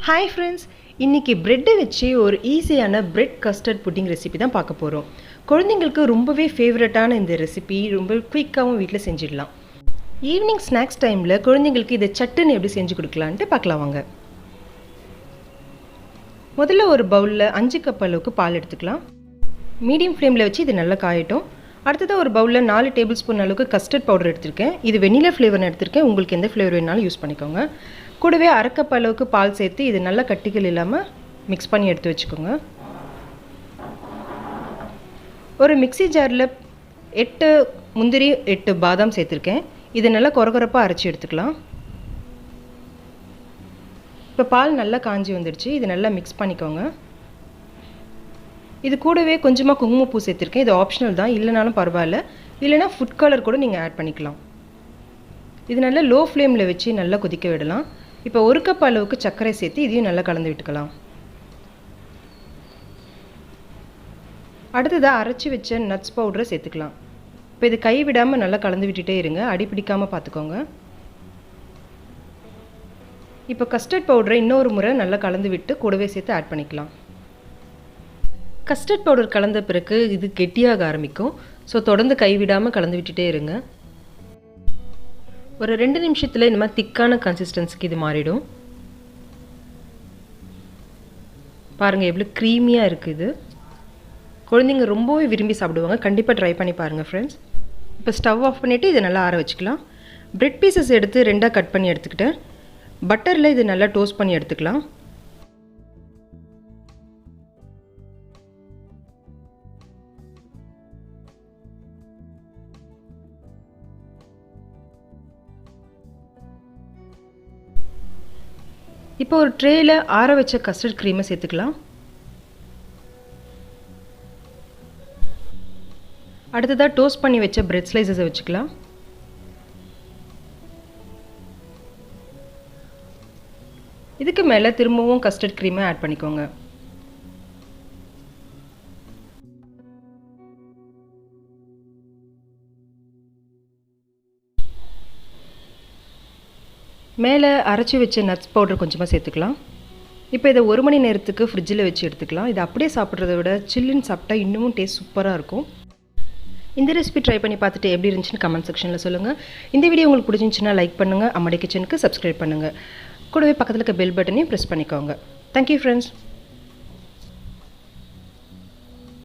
Hi friends, இன்னைக்கு bread வச்சு ஒரு ஈஸியான பிரெட் கஸ்டர்ட் புட்டிங் ரெசிபி தான் பார்க்க போறோம். குழந்தைகளுக்கு ரொம்பவே ஃபேவரட்டான இந்த ரெசிபி ரொம்ப குயிக்காவும் வீட்ல செஞ்சிடலாம். ஈவினிங் ஸ்நாக்ஸ் டைம்ல குழந்தைகளுக்கு இதை சட்டுன்னு எப்படி செஞ்சு கொடுக்கலாம்னு பார்க்கலாம் வாங்க. முதல்ல ஒரு பவுல்ல 5 கப் அளவுக்கு பால் எடுத்துக்கலாம். மீடியம் ஃப்ளேம்ல வச்சு இது நல்லா காயட்டும். அடுத்ததாக ஒரு பவுலில் 4 டேபிள் ஸ்பூன் அளவுக்கு கஸ்டர்ட் பவுடர் எடுத்திருக்கேன். இது வெனிலா ஃப்ளேவர்னு எடுத்திருக்கேன். உங்களுக்கு எந்த ஃப்ளேவர் வேணாலும் யூஸ் பண்ணிக்கோங்க. கூடவே அரை கப் அளவுக்கு பால் சேர்த்து இது நல்லா கட்டிகள் இல்லாமல் மிக்ஸ் பண்ணி எடுத்து வச்சுக்கோங்க. ஒரு மிக்ஸி ஜாரில் 8 முந்திரி 8 பாதாம் சேர்த்துருக்கேன். இது நல்லா கொரகொரப்பாக அரைச்சி எடுத்துக்கலாம். இப்போ பால் நல்லா காஞ்சி வந்துடுச்சு. இது நல்லா மிக்ஸ் பண்ணிக்கோங்க. இது கூடவே கொஞ்சமாக குங்குமப்பூ சேர்த்துருக்கேன். இது ஆப்ஷனல் தான், இல்லைனாலும் பரவாயில்ல. இல்லைனா ஃபுட் கலர் கூட நீங்கள் ஆட் பண்ணிக்கலாம். இது நல்லா லோ ஃப்ளேமில் வச்சு நல்லா கொதிக்க விடலாம். இப்போ 1 கப் அளவுக்கு சர்க்கரை சேர்த்து இதையும் நல்லா கலந்து விட்டுக்கலாம். அடுத்ததாக அரைச்சி வச்ச நட்ஸ் பவுடரை சேர்த்துக்கலாம். இப்போ இது கை விடாமல் நல்லா கலந்து விட்டுட்டே இருங்க, அடி பிடிக்காமல் பார்த்துக்கோங்க. இப்போ கஸ்டர்ட் பவுடரை இன்னொரு முறை நல்லா கலந்து விட்டு கூடவே சேர்த்து ஆட் பண்ணிக்கலாம். கஸ்டர்ட் பவுடர் கலந்த பிறகு இது கெட்டியாக ஆரம்பிக்கும். ஸோ தொடர்ந்து கைவிடாமல் கலந்து விட்டுட்டே இருங்க. ஒரு 2 நிமிஷத்தில் இந்த மாதிரி திக்கான கன்சிஸ்டன்சிக்கு இது மாறிடும். பாருங்கள் எவ்வளோ க்ரீமியாக இருக்குது. குழந்தைங்க ரொம்பவே விரும்பி சாப்பிடுவாங்க. கண்டிப்பாக ட்ரை பண்ணி பாருங்கள் ஃப்ரெண்ட்ஸ். இப்போ ஸ்டவ் ஆஃப் பண்ணிவிட்டு இதை நல்லா ஆற வச்சுக்கலாம். பிரெட் பீசஸ் எடுத்து 2ஆக கட் பண்ணி எடுத்துக்கிட்டேன். பட்டரில் இது நல்லா டோஸ்ட் பண்ணி எடுத்துக்கலாம். இப்போ ஒரு ட்ரேயில் ஆற வச்ச கஸ்டர்ட் க்ரீமை சேர்த்துக்கலாம். அடுத்ததாக டோஸ்ட் பண்ணி வச்ச பிரெட் ஸ்லைசஸை வச்சுக்கலாம். இதுக்கு மேலே திரும்பவும் கஸ்டர்ட் க்ரீமை ஆட் பண்ணிக்கோங்க. மேலே அரைச்சி வச்ச நட்ஸ் பவுடர் கொஞ்சமாக சேர்த்துக்கலாம். இப்போ இதை 1 மணி நேரத்துக்கு ஃப்ரிட்ஜில் வச்சு எடுத்துக்கலாம். இதை அப்படியே சாப்பிட்றத விட சில்லுன்னு சாப்பிட்டா இன்னமும் டேஸ்ட் சூப்பராக இருக்கும். இந்த ரெசிபி ட்ரை பண்ணி பார்த்துட்டு எப்படி இருந்துச்சுன்னு கமெண்ட் செக்ஷனில் சொல்லுங்கள். இந்த வீடியோ உங்களுக்கு பிடிச்சிருந்துச்சுன்னா லைக் பண்ணுங்கள். அம்மாடி கிச்சனுக்கு சப்ஸ்கிரைப் பண்ணுங்கள். கூடவே பக்கத்தில் இருக்க பெல் பட்டனையும் ப்ரெஸ் பண்ணிக்கோங்க. Thank you friends.